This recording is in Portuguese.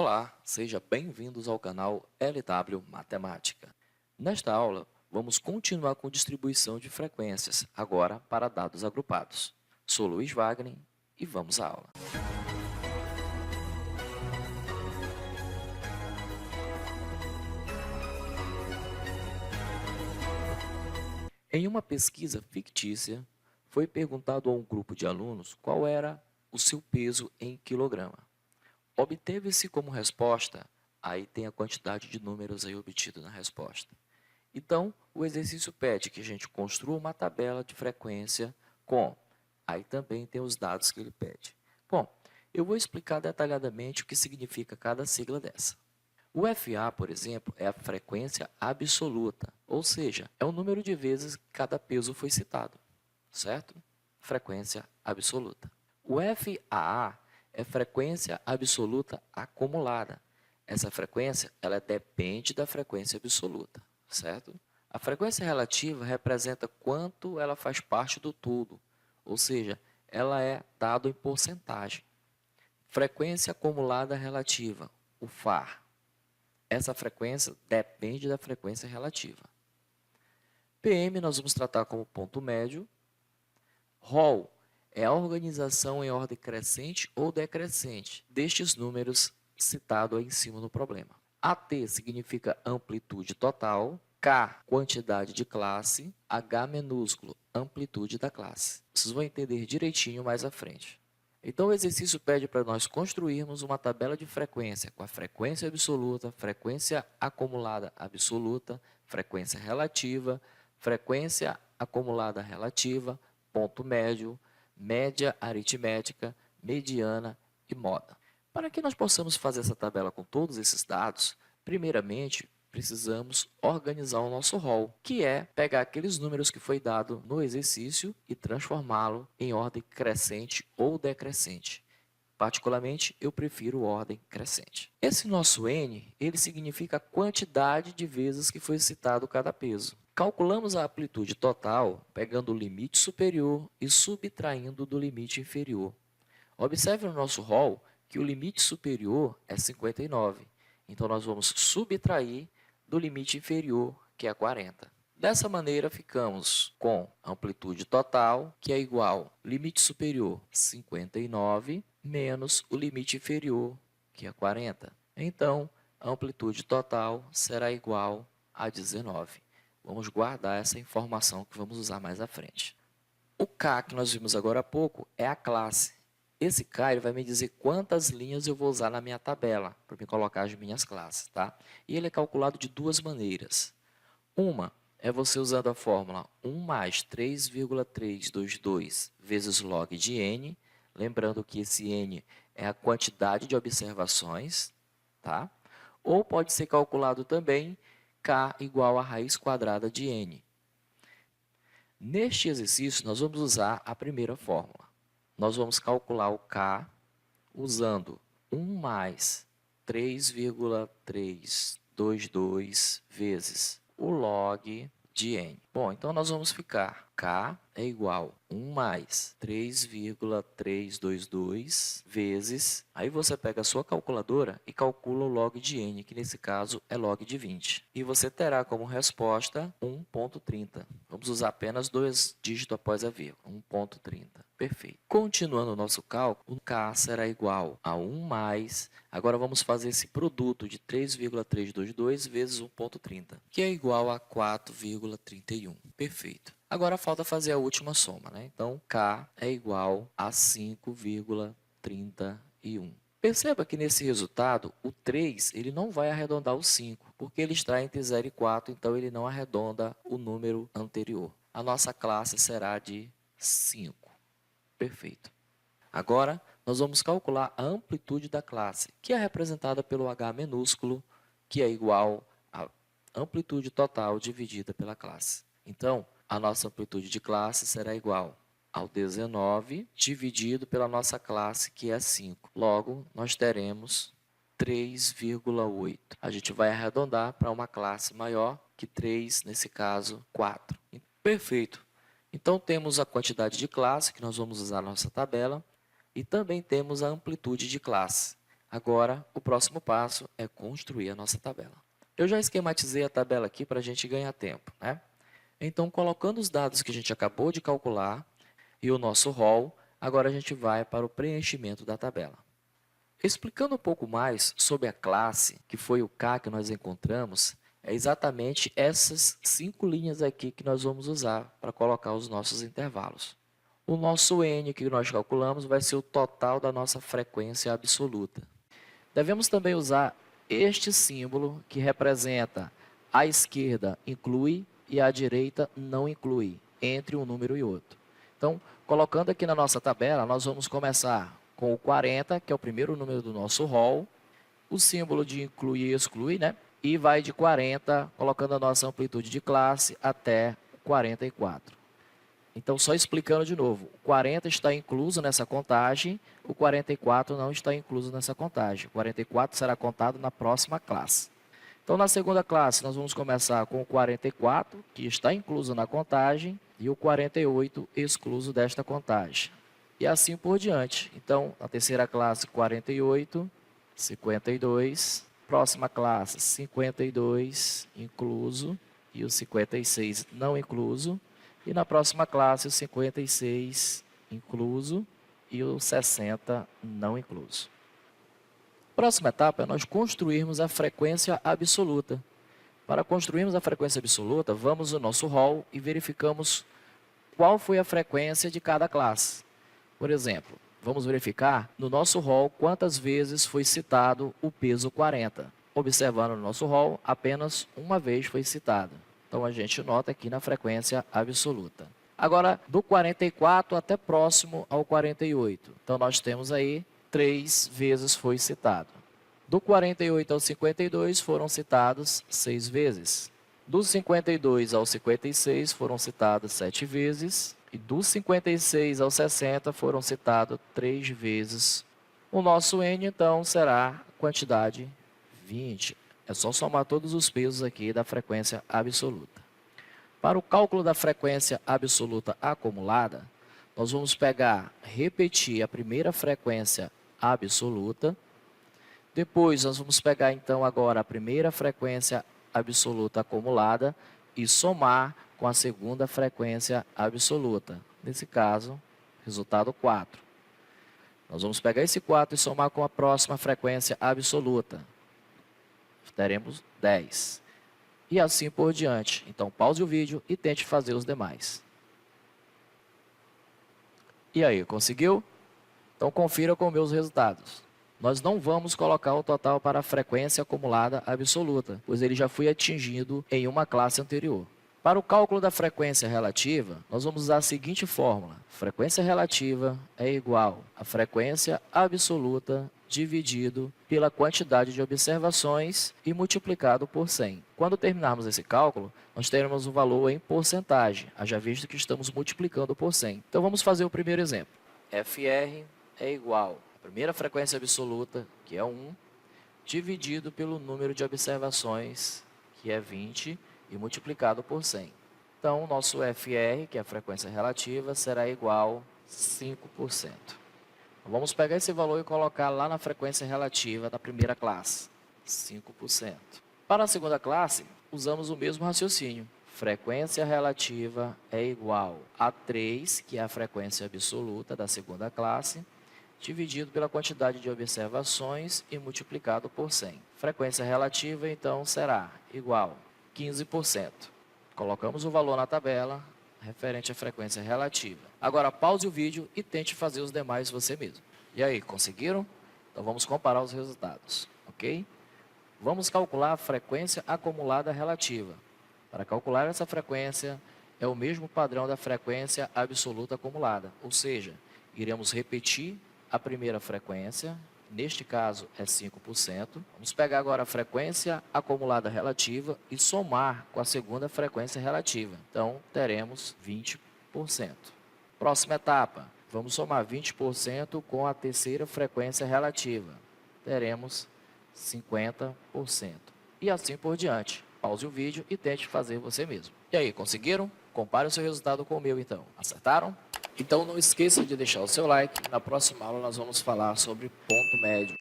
Olá, seja bem-vindos ao canal LW Matemática. Nesta aula, vamos continuar com distribuição de frequências, agora para dados agrupados. Sou Luiz Wagner e vamos à aula. Em uma pesquisa fictícia, foi perguntado a um grupo de alunos qual era o seu peso em quilograma. Obteve-se como resposta, aí tem a quantidade de números aí obtido na resposta. Então, o exercício pede que a gente construa uma tabela de frequência com, aí também tem os dados que ele pede. Bom, eu vou explicar detalhadamente o que significa cada sigla dessa. O FA, por exemplo, é a frequência absoluta, ou seja, é o número de vezes que cada peso foi citado, certo? Frequência absoluta. O FAA é frequência absoluta acumulada. Essa frequência, ela depende da frequência absoluta, certo? A frequência relativa representa quanto ela faz parte do todo, ou seja, ela é dado em porcentagem. Frequência acumulada relativa, o FAR. Essa frequência depende da frequência relativa. PM nós vamos tratar como ponto médio. Rho é a organização em ordem crescente ou decrescente destes números citados aí em cima no problema. AT significa amplitude total, K, quantidade de classe, H minúsculo, amplitude da classe. Vocês vão entender direitinho mais à frente. Então, o exercício pede para nós construirmos uma tabela de frequência com a frequência absoluta, frequência acumulada absoluta, frequência relativa, frequência acumulada relativa, ponto médio, média aritmética, mediana e moda. Para que nós possamos fazer essa tabela com todos esses dados, primeiramente, precisamos organizar o nosso rol, que é pegar aqueles números que foi dado no exercício e transformá-lo em ordem crescente ou decrescente. Particularmente, eu prefiro ordem crescente. Esse nosso N, ele significa a quantidade de vezes que foi citado cada peso. Calculamos a amplitude total pegando o limite superior e subtraindo do limite inferior. Observe no nosso rol que o limite superior é 59. Então, nós vamos subtrair do limite inferior, que é 40. Dessa maneira, ficamos com amplitude total, que é igual limite superior, 59, menos o limite inferior, que é 40. Então, a amplitude total será igual a 19. Vamos guardar essa informação que vamos usar mais à frente. O K, que nós vimos agora há pouco, é a classe. Esse K ele vai me dizer quantas linhas eu vou usar na minha tabela para me colocar as minhas classes, tá? E ele é calculado de duas maneiras. Uma é você usando a fórmula 1 mais 3,322 vezes log de n, lembrando que esse n é a quantidade de observações, tá? Ou pode ser calculado também k igual a raiz quadrada de n. Neste exercício, nós vamos usar a primeira fórmula. Nós vamos calcular o K usando 1 mais 3,322 vezes o log de n. Bom, então nós vamos ficar K é igual a 1 mais 3,322 vezes... Aí você pega a sua calculadora e calcula o log de n, que nesse caso é log de 20. E você terá como resposta 1,30. Vamos usar apenas dois dígitos após a vírgula, 1,30. Perfeito. Continuando o nosso cálculo, o K será igual a 1 mais... Agora vamos fazer esse produto de 3,322 vezes 1,30, que é igual a 4,31. Perfeito. Agora falta fazer a última soma, né? Então, K é igual a 5,31. Perceba que nesse resultado, o 3 ele não vai arredondar o 5, porque ele está entre 0 e 4, então ele não arredonda o número anterior. A nossa classe será de 5. Perfeito. Agora, nós vamos calcular a amplitude da classe, que é representada pelo H minúsculo, que é igual à amplitude total dividida pela classe. Então, a nossa amplitude de classe será igual ao 19 dividido pela nossa classe, que é 5. Logo, nós teremos 3,8. A gente vai arredondar para uma classe maior que 3, nesse caso, 4. Perfeito. Então, temos a quantidade de classe, que nós vamos usar na nossa tabela, e também temos a amplitude de classe. Agora, o próximo passo é construir a nossa tabela. Eu já esquematizei a tabela aqui para a gente ganhar tempo, né? Então, colocando os dados que a gente acabou de calcular e o nosso rol, agora a gente vai para o preenchimento da tabela. Explicando um pouco mais sobre a classe, que foi o K que nós encontramos, é exatamente essas 5 linhas aqui que nós vamos usar para colocar os nossos intervalos. O nosso N que nós calculamos vai ser o total da nossa frequência absoluta. Devemos também usar este símbolo que representa a esquerda inclui e a direita não inclui, entre um número e outro. Então, colocando aqui na nossa tabela, nós vamos começar com o 40, que é o primeiro número do nosso rol, o símbolo de inclui e exclui, né? E vai de 40, colocando a nossa amplitude de classe até 44. Então, só explicando de novo, o 40 está incluso nessa contagem, o 44 não está incluso nessa contagem. O 44 será contado na próxima classe. Então, na segunda classe, nós vamos começar com o 44, que está incluso na contagem, e o 48 excluso desta contagem. E assim por diante. Então, na terceira classe, 48, 52, próxima classe, 52 incluso, e o 56 não incluso. E na próxima classe, o 56 incluso e o 60 não incluso. Próxima etapa é nós construirmos a frequência absoluta. Para construirmos a frequência absoluta, vamos no nosso rol e verificamos qual foi a frequência de cada classe. Por exemplo, vamos verificar no nosso rol quantas vezes foi citado o peso 40. Observando no nosso rol, apenas uma vez foi citado. Então, a gente nota aqui na frequência absoluta. Agora, do 44 até próximo ao 48. Então, nós temos aí 3 vezes foi citado. Do 48 ao 52 foram citados 6 vezes. Do 52 ao 56 foram citados 7 vezes. E do 56 ao 60 foram citados 3 vezes. O nosso N, então, será a quantidade 20. É só somar todos os pesos aqui da frequência absoluta. Para o cálculo da frequência absoluta acumulada, nós vamos repetir a primeira frequência absoluta. Depois, nós vamos pegar, então, agora a primeira frequência absoluta acumulada e somar com a segunda frequência absoluta. Nesse caso, resultado 4. Nós vamos pegar esse 4 e somar com a próxima frequência absoluta. Teremos 10. E assim por diante. Então, pause o vídeo e tente fazer os demais. E aí, conseguiu? Então, confira com meus resultados. Nós não vamos colocar o total para a frequência acumulada absoluta, pois ele já foi atingido em uma classe anterior. Para o cálculo da frequência relativa, nós vamos usar a seguinte fórmula. Frequência relativa é igual a frequência absoluta dividido pela quantidade de observações e multiplicado por 100. Quando terminarmos esse cálculo, nós teremos o valor em porcentagem, haja visto que estamos multiplicando por 100. Então, vamos fazer o primeiro exemplo. FR é igual à primeira frequência absoluta, que é 1, dividido pelo número de observações, que é 20, e multiplicado por 100. Então, o nosso FR, que é a frequência relativa, será igual a 5%. Vamos pegar esse valor e colocar lá na frequência relativa da primeira classe, 5%. Para a segunda classe, usamos o mesmo raciocínio. Frequência relativa é igual a 3, que é a frequência absoluta da segunda classe, dividido pela quantidade de observações e multiplicado por 100. Frequência relativa, então, será igual a 15%. Colocamos o valor na tabela referente à frequência relativa. Agora, pause o vídeo e tente fazer os demais você mesmo. E aí, conseguiram? Então, vamos comparar os resultados, ok? Vamos calcular a frequência acumulada relativa. Para calcular essa frequência, é o mesmo padrão da frequência absoluta acumulada, ou seja, iremos repetir a primeira frequência, neste caso é 5%. Vamos pegar agora a frequência acumulada relativa e somar com a segunda frequência relativa. Então, teremos 20%. Próxima etapa, vamos somar 20% com a terceira frequência relativa. Teremos 50%. E assim por diante. Pause o vídeo e tente fazer você mesmo. E aí, conseguiram? Compare o seu resultado com o meu, então. Acertaram? Então, não esqueça de deixar o seu like. Na próxima aula, nós vamos falar sobre ponto médio.